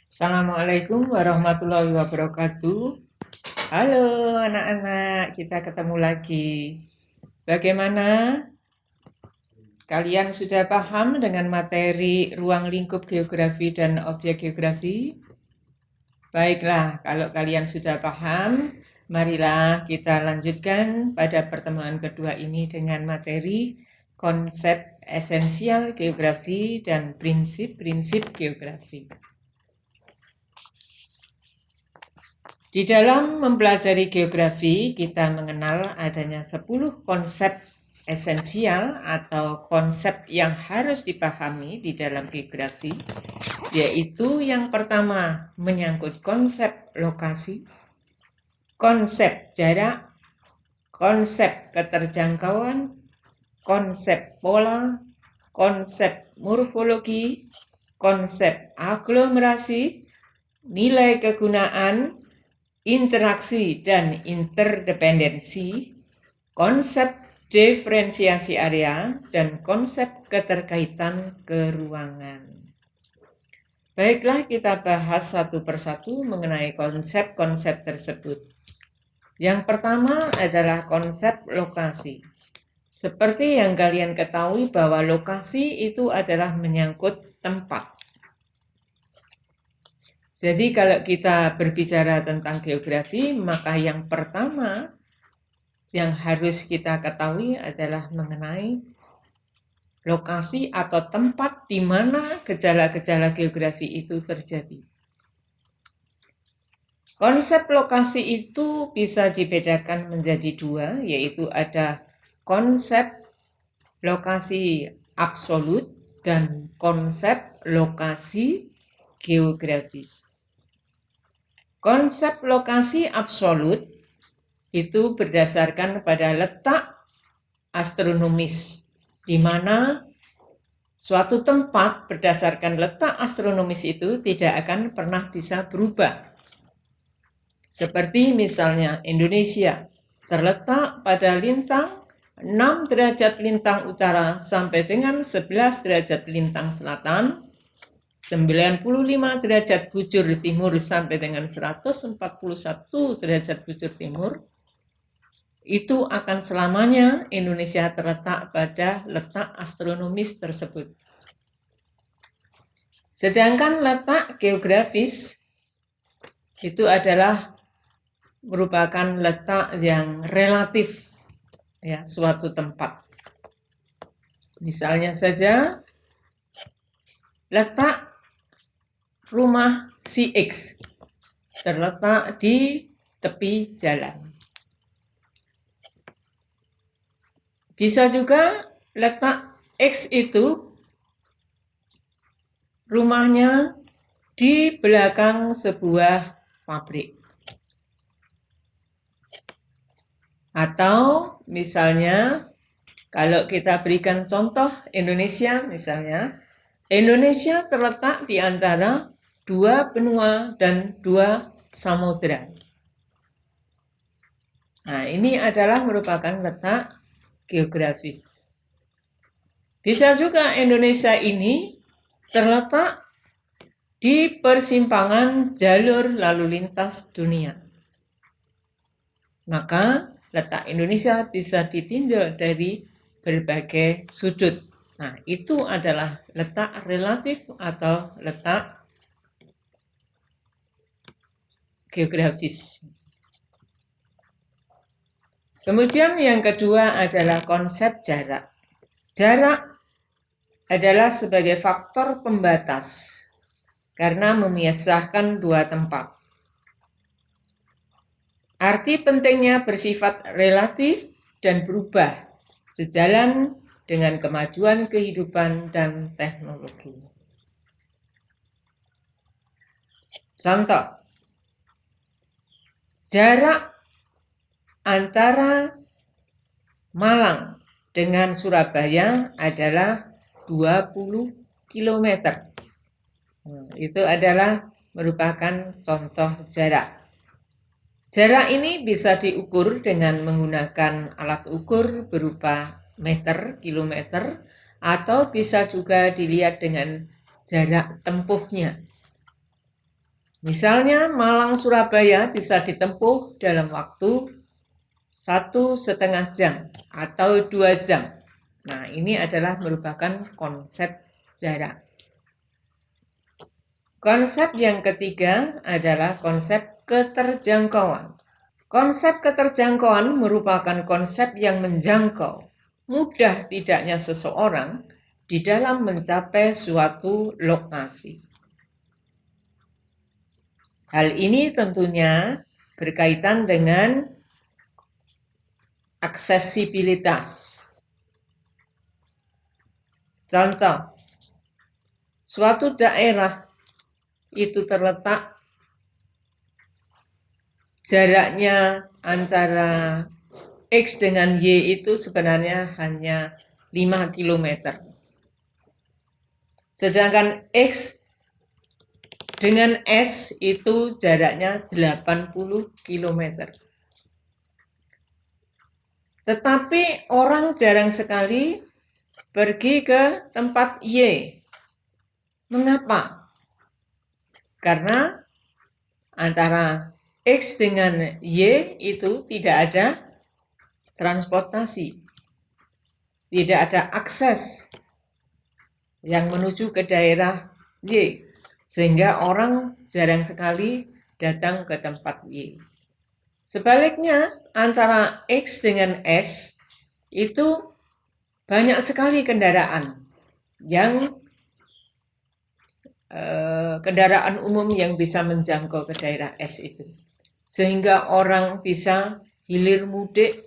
Assalamualaikum warahmatullahi wabarakatuh. Halo anak-anak, kita ketemu lagi. Bagaimana? Kalian sudah paham dengan materi ruang lingkup geografi dan objek geografi? Baiklah, kalau kalian sudah paham, marilah kita lanjutkan pada pertemuan kedua ini dengan materi konsep esensial geografi dan prinsip-prinsip geografi. Di dalam mempelajari geografi, kita mengenal adanya 10 konsep esensial atau konsep yang harus dipahami di dalam geografi, yaitu yang pertama menyangkut konsep lokasi, konsep jarak, konsep keterjangkauan, konsep pola, konsep morfologi, konsep aglomerasi, nilai kegunaan, interaksi dan interdependensi, konsep diferensiasi area, dan konsep keterkaitan keruangan. Baiklah, kita bahas satu persatu mengenai konsep-konsep tersebut. Yang pertama adalah konsep lokasi. Seperti yang kalian ketahui bahwa lokasi itu adalah menyangkut tempat. Jadi kalau kita berbicara tentang geografi, maka yang pertama yang harus kita ketahui adalah mengenai lokasi atau tempat di mana gejala-gejala geografi itu terjadi. Konsep lokasi itu bisa dibedakan menjadi dua, yaitu ada konsep lokasi absolut dan konsep lokasi geografis. Konsep lokasi absolut itu berdasarkan pada letak astronomis, di mana suatu tempat berdasarkan letak astronomis itu tidak akan pernah bisa berubah. Seperti misalnya Indonesia terletak pada lintang 6 derajat lintang utara sampai dengan 11 derajat lintang selatan, 95 derajat bujur timur sampai dengan 141 derajat bujur timur, itu akan selamanya Indonesia terletak pada letak astronomis tersebut. Sedangkan letak geografis itu adalah merupakan letak yang relatif ya suatu tempat. Misalnya saja letak rumah si X terletak di tepi jalan. Bisa juga letak X itu rumahnya di belakang sebuah pabrik. Atau misalnya kalau kita berikan contoh Indonesia misalnya, Indonesia terletak di antara 2 benua dan 2 samudera. Nah, ini adalah merupakan letak geografis. Bisa juga Indonesia ini terletak di persimpangan jalur lalu lintas dunia. Maka letak Indonesia bisa ditinjau dari berbagai sudut. Nah, itu adalah letak relatif atau letak geografis. Kemudian yang kedua adalah konsep jarak. Jarak adalah sebagai faktor pembatas karena memisahkan 2 tempat. Arti pentingnya bersifat relatif dan berubah sejalan dengan kemajuan kehidupan dan teknologi. Contoh, jarak antara Malang dengan Surabaya adalah 20 km. Itu adalah merupakan contoh jarak. Jarak ini bisa diukur dengan menggunakan alat ukur berupa meter, kilometer, atau bisa juga dilihat dengan jarak tempuhnya. Misalnya Malang-Surabaya bisa ditempuh dalam waktu 1,5 jam atau 2 jam. Nah, ini adalah merupakan konsep jarak. Konsep yang ketiga adalah konsep keterjangkauan. Konsep keterjangkauan merupakan konsep yang menjangkau mudah tidaknya seseorang di dalam mencapai suatu lokasi. Hal ini tentunya berkaitan dengan aksesibilitas. Contoh, suatu daerah itu terletak jaraknya antara X dengan Y itu sebenarnya hanya 5 km. Sedangkan X dengan S itu jaraknya 80 km. Tetapi orang jarang sekali pergi ke tempat Y. Mengapa? Karena antara X dengan Y itu tidak ada transportasi, tidak ada akses yang menuju ke daerah Y, sehingga orang jarang sekali datang ke tempat Y. Sebaliknya, antara X dengan S itu banyak sekali kendaraan kendaraan umum yang bisa menjangkau ke daerah S itu, sehingga orang bisa hilir mudik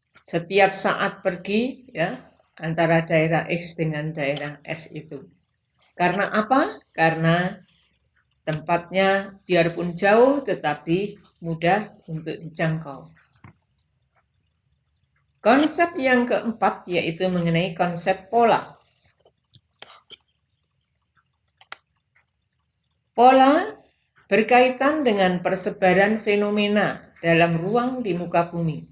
setiap saat pergi ya antara daerah X dengan daerah S itu. Karena apa? Karena tempatnya biarpun jauh tetapi mudah untuk dijangkau. Konsep yang keempat yaitu mengenai konsep pola. Pola berkaitan dengan persebaran fenomena dalam ruang di muka bumi,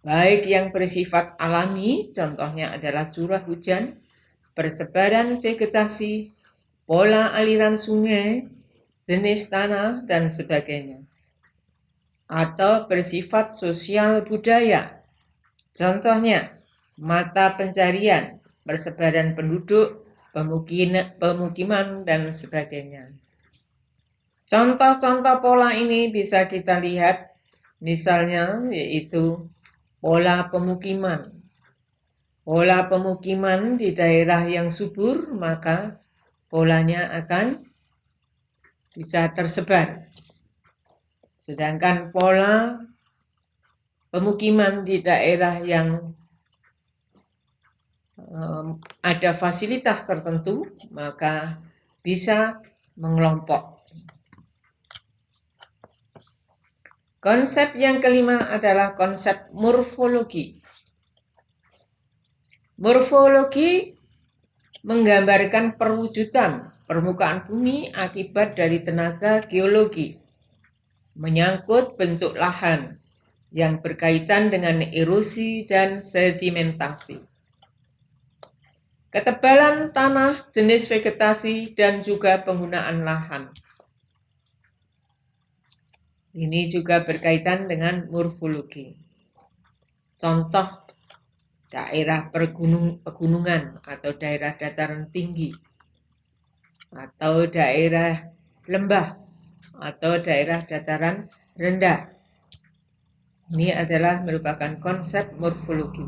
baik yang bersifat alami, contohnya adalah curah hujan, persebaran vegetasi, pola aliran sungai, jenis tanah, dan sebagainya. Atau bersifat sosial budaya, contohnya mata pencarian, persebaran penduduk, pemukiman, dan sebagainya. Contoh-contoh pola ini bisa kita lihat misalnya yaitu pola pemukiman. Pola pemukiman di daerah yang subur maka polanya akan bisa tersebar. Sedangkan pola pemukiman di daerah yang ada fasilitas tertentu maka bisa mengelompok. Konsep yang kelima adalah konsep morfologi. Morfologi menggambarkan perwujudan permukaan bumi akibat dari tenaga geologi, menyangkut bentuk lahan yang berkaitan dengan erosi dan sedimentasi, ketebalan tanah, jenis vegetasi, dan juga penggunaan lahan. Ini juga berkaitan dengan morfologi. Contoh daerah pegunungan atau daerah dataran tinggi atau daerah lembah atau daerah dataran rendah. Ini adalah merupakan konsep morfologi.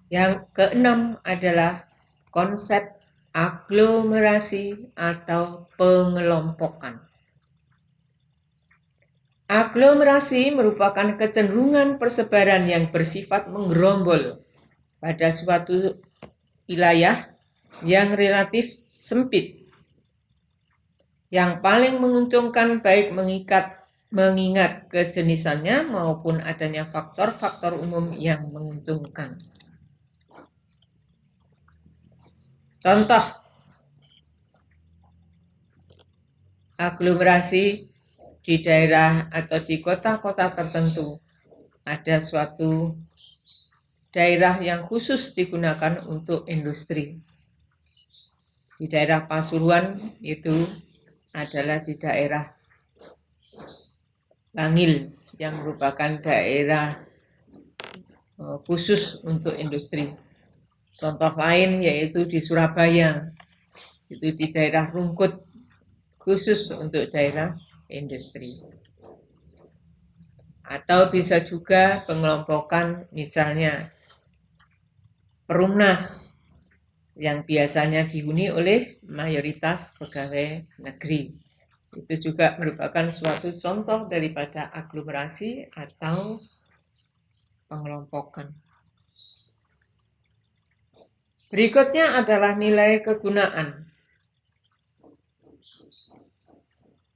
Yang keenam adalah konsep aglomerasi atau pengelompokan. Aglomerasi merupakan kecenderungan persebaran yang bersifat menggerombol pada suatu wilayah yang relatif sempit. Yang paling menguntungkan baik mengingat kejenisannya maupun adanya faktor-faktor umum yang menguntungkan. Contoh aglomerasi di daerah atau di kota-kota tertentu ada suatu daerah yang khusus digunakan untuk industri. Di daerah Pasuruan itu adalah di daerah Bangil yang merupakan daerah khusus untuk industri. Contoh lain yaitu di Surabaya, itu di daerah Rungkut, khusus untuk daerah industri. Atau bisa juga pengelompokan misalnya Perumnas yang biasanya dihuni oleh mayoritas pegawai negeri. Itu juga merupakan suatu contoh daripada aglomerasi atau pengelompokan. Berikutnya adalah nilai kegunaan.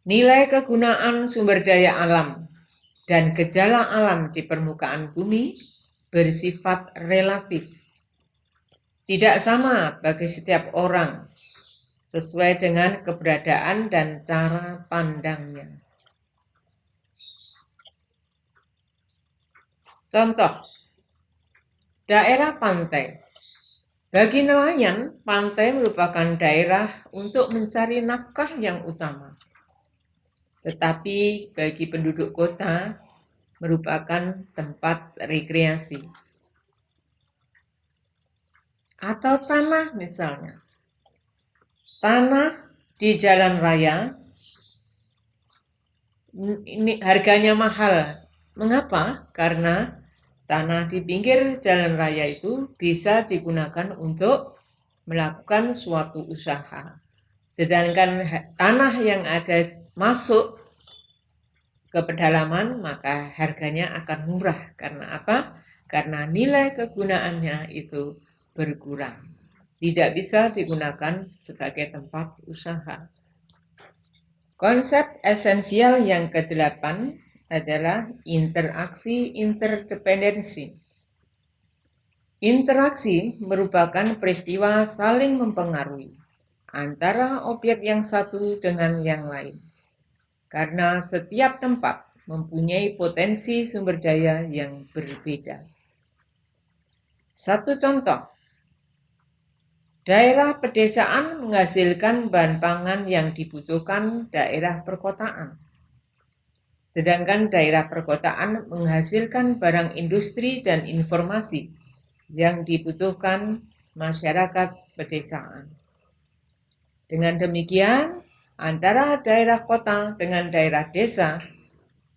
Nilai kegunaan sumber daya alam dan gejala alam di permukaan bumi bersifat relatif. Tidak sama bagi setiap orang, sesuai dengan keberadaan dan cara pandangnya. Contoh, daerah pantai. Bagi nelayan, pantai merupakan daerah untuk mencari nafkah yang utama. Tetapi bagi penduduk kota, merupakan tempat rekreasi. Atau tanah misalnya. Tanah di jalan raya ini harganya mahal. Mengapa? Karena tanah di pinggir jalan raya itu bisa digunakan untuk melakukan suatu usaha. Sedangkan tanah yang ada masuk ke pedalaman maka harganya akan murah. Karena apa? Karena nilai kegunaannya itu berkurang. Tidak bisa digunakan sebagai tempat usaha. Konsep esensial yang ke-8 adalah interaksi interdependensi. Interaksi merupakan peristiwa saling mempengaruhi antara objek yang satu dengan yang lain. Karena setiap tempat mempunyai potensi sumber daya yang berbeda. Satu contoh. Daerah pedesaan menghasilkan bahan pangan yang dibutuhkan daerah perkotaan. Sedangkan daerah perkotaan menghasilkan barang industri dan informasi yang dibutuhkan masyarakat pedesaan. Dengan demikian, antara daerah kota dengan daerah desa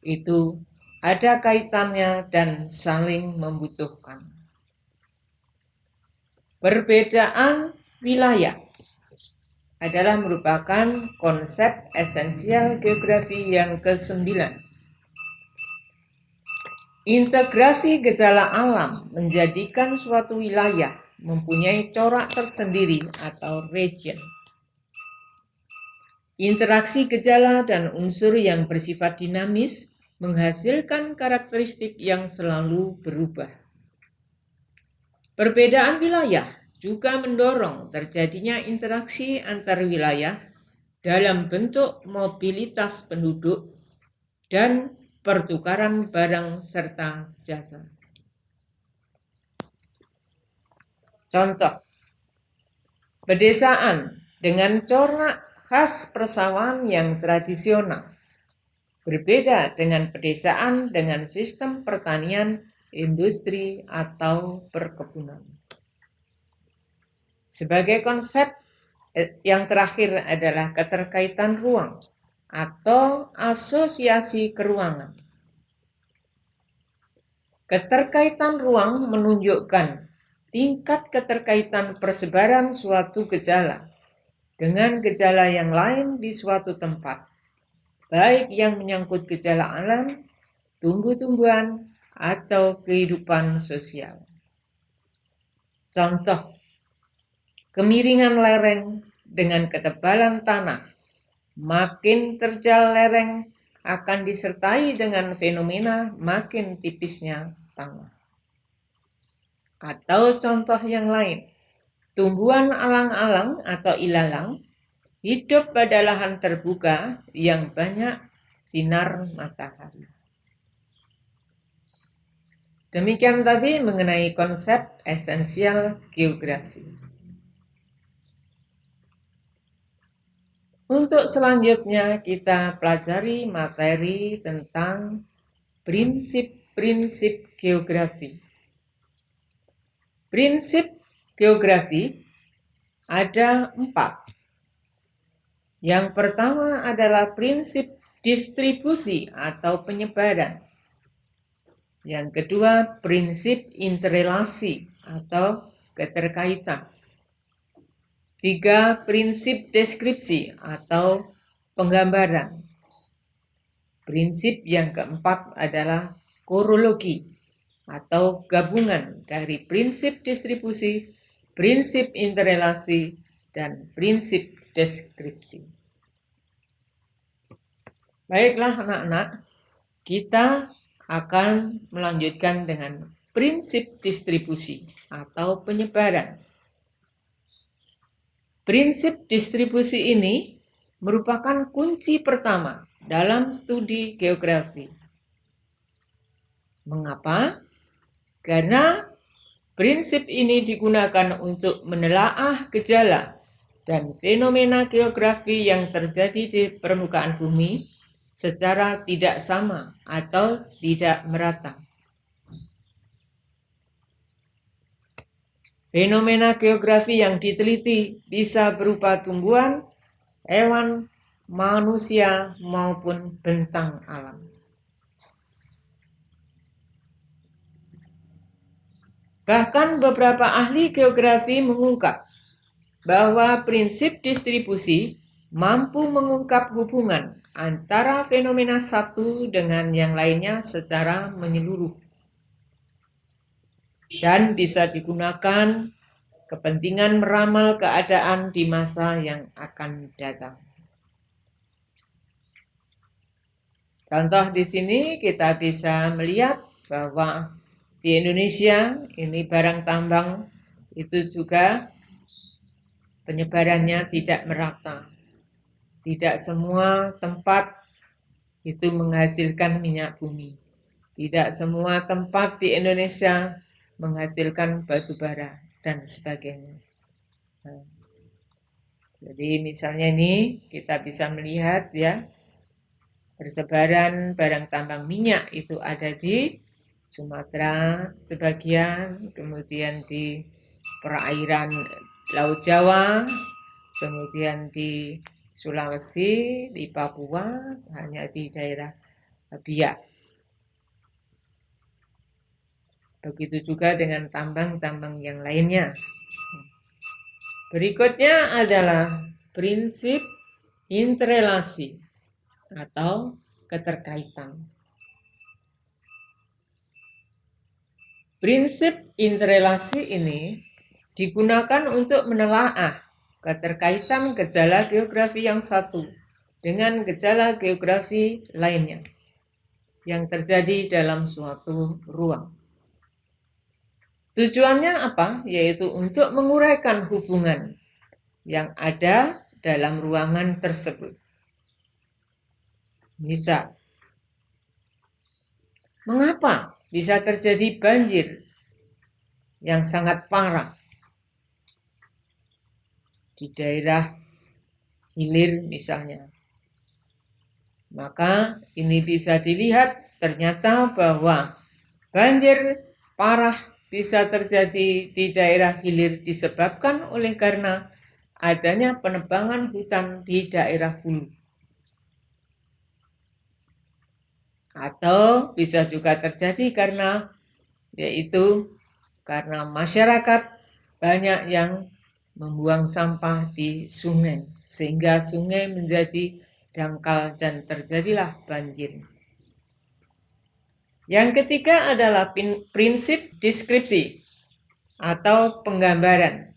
itu ada kaitannya dan saling membutuhkan. Perbedaan wilayah adalah merupakan konsep esensial geografi yang ke-9. Integrasi gejala alam menjadikan suatu wilayah mempunyai corak tersendiri atau region. Interaksi gejala dan unsur yang bersifat dinamis menghasilkan karakteristik yang selalu berubah. Perbedaan wilayah juga mendorong terjadinya interaksi antar wilayah dalam bentuk mobilitas penduduk dan pertukaran barang serta jasa. Contoh, pedesaan dengan corak khas persawahan yang tradisional berbeda dengan pedesaan dengan sistem pertanian, industri, atau perkebunan. Sebagai konsep yang terakhir adalah keterkaitan ruang atau asosiasi keruangan. Keterkaitan ruang menunjukkan tingkat keterkaitan persebaran suatu gejala dengan gejala yang lain di suatu tempat, baik yang menyangkut gejala alam, tumbuh-tumbuhan, atau kehidupan sosial. Contoh, kemiringan lereng dengan ketebalan tanah. Makin terjal lereng akan disertai dengan fenomena makin tipisnya tanah. Atau contoh yang lain, tumbuhan alang-alang atau ilalang hidup pada lahan terbuka yang banyak sinar matahari. Demikian tadi mengenai konsep esensial geografi. Untuk selanjutnya kita pelajari materi tentang prinsip-prinsip geografi. Prinsip geografi ada 4. Yang pertama adalah prinsip distribusi atau penyebaran. Yang kedua, prinsip interrelasi atau keterkaitan. 3, prinsip deskripsi atau penggambaran. Prinsip yang keempat adalah korologi atau gabungan dari prinsip distribusi, prinsip interrelasi, dan prinsip deskripsi. Baiklah anak-anak, kita akan melanjutkan dengan prinsip distribusi atau penyebaran. Prinsip distribusi ini merupakan kunci pertama dalam studi geografi. Mengapa? Karena prinsip ini digunakan untuk menelaah gejala dan fenomena geografi yang terjadi di permukaan bumi secara tidak sama atau tidak merata. Fenomena geografi yang diteliti bisa berupa tumbuhan, hewan, manusia, maupun bentang alam. Bahkan beberapa ahli geografi mengungkap bahwa prinsip distribusi mampu mengungkap hubungan antara fenomena satu dengan yang lainnya secara menyeluruh dan bisa digunakan kepentingan meramal keadaan di masa yang akan datang. Contoh di sini kita bisa melihat bahwa di Indonesia ini barang tambang itu juga penyebarannya tidak merata. Tidak semua tempat itu menghasilkan minyak bumi. Tidak semua tempat di Indonesia menghasilkan batu bara dan sebagainya. Jadi misalnya ini kita bisa melihat ya, persebaran barang tambang minyak itu ada di Sumatera sebagian, kemudian di perairan Laut Jawa, kemudian di Sulawesi, di Papua, hanya di daerah Biak. Begitu juga dengan tambang-tambang yang lainnya. Berikutnya adalah prinsip interrelasi atau keterkaitan. Prinsip interrelasi ini digunakan untuk menelaah keterkaitan gejala geografi yang satu dengan gejala geografi lainnya yang terjadi dalam suatu ruang. Tujuannya apa? Yaitu untuk menguraikan hubungan yang ada dalam ruangan tersebut. Misal, mengapa bisa terjadi banjir yang sangat parah di daerah hilir misalnya? Maka ini bisa dilihat ternyata bahwa banjir parah bisa terjadi di daerah hilir disebabkan oleh karena adanya penebangan hutan di daerah hulu. Atau bisa juga terjadi karena masyarakat banyak yang membuang sampah di sungai sehingga sungai menjadi dangkal dan terjadilah banjir. Yang ketiga adalah prinsip deskripsi atau penggambaran.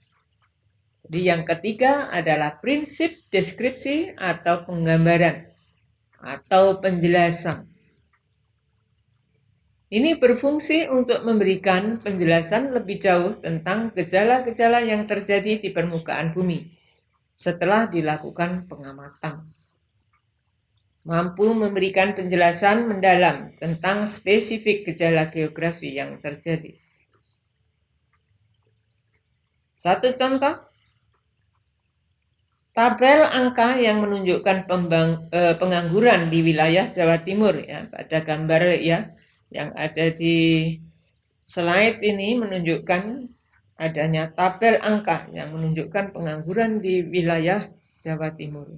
Jadi yang ketiga adalah prinsip deskripsi atau penggambaran atau penjelasan. Ini berfungsi untuk memberikan penjelasan lebih jauh tentang gejala-gejala yang terjadi di permukaan bumi setelah dilakukan pengamatan. Mampu memberikan penjelasan mendalam tentang spesifik gejala geografi yang terjadi. Satu contoh, tabel angka yang menunjukkan pengangguran di wilayah Jawa Timur ya, pada gambar ya yang ada di slide ini menunjukkan adanya tabel angka yang menunjukkan pengangguran di wilayah Jawa Timur.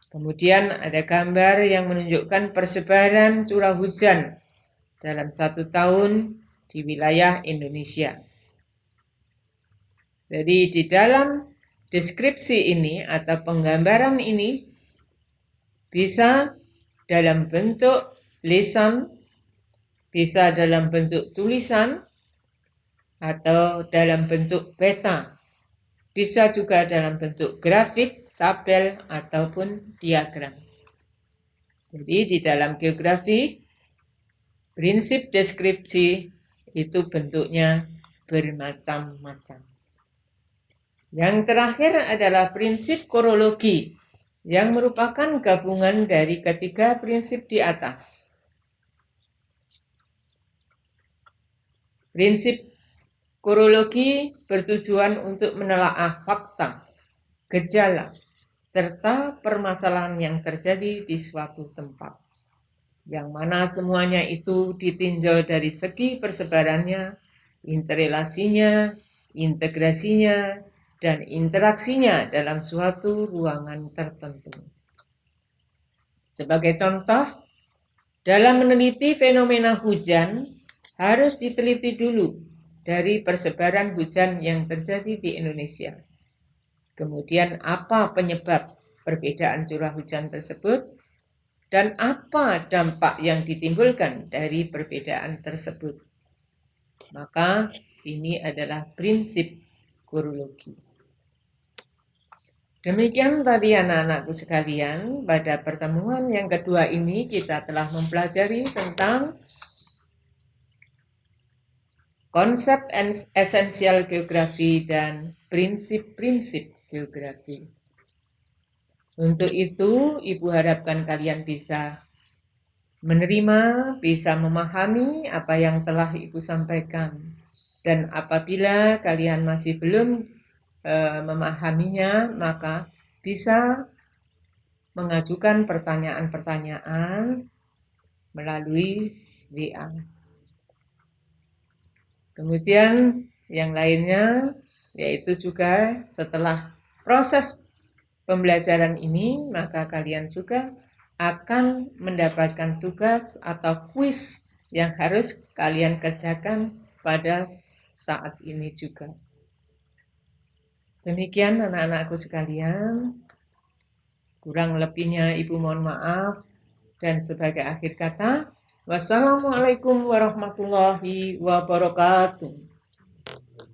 Kemudian ada gambar yang menunjukkan persebaran curah hujan dalam 1 tahun di wilayah Indonesia. Jadi di dalam deskripsi ini atau penggambaran ini bisa dalam bentuk lisan, bisa dalam bentuk tulisan, atau dalam bentuk peta, bisa juga dalam bentuk grafik, tabel, ataupun diagram. Jadi di dalam geografi, prinsip deskripsi itu bentuknya bermacam-macam. Yang terakhir adalah prinsip korologi, yang merupakan gabungan dari ketiga prinsip di atas. Prinsip korologi bertujuan untuk menelaah fakta, gejala, serta permasalahan yang terjadi di suatu tempat, yang mana semuanya itu ditinjau dari segi persebarannya, interrelasinya, integrasinya, dan interaksinya dalam suatu ruangan tertentu. Sebagai contoh, dalam meneliti fenomena hujan, harus diteliti dulu dari persebaran hujan yang terjadi di Indonesia. Kemudian apa penyebab perbedaan curah hujan tersebut, dan apa dampak yang ditimbulkan dari perbedaan tersebut. Maka ini adalah prinsip korologi. Demikian tadi anak-anakku sekalian, pada pertemuan yang kedua ini kita telah mempelajari tentang konsep esensial geografi dan prinsip-prinsip geografi. Untuk itu, Ibu harapkan kalian bisa menerima, bisa memahami apa yang telah Ibu sampaikan. Dan apabila kalian masih belum memahaminya, maka bisa mengajukan pertanyaan-pertanyaan melalui WA. Kemudian yang lainnya yaitu juga setelah proses pembelajaran ini, maka kalian juga akan mendapatkan tugas atau kuis yang harus kalian kerjakan pada saat ini juga. Demikian anak-anakku sekalian, kurang lebihnya Ibu mohon maaf, dan sebagai akhir kata, wassalamualaikum warahmatullahi wabarakatuh.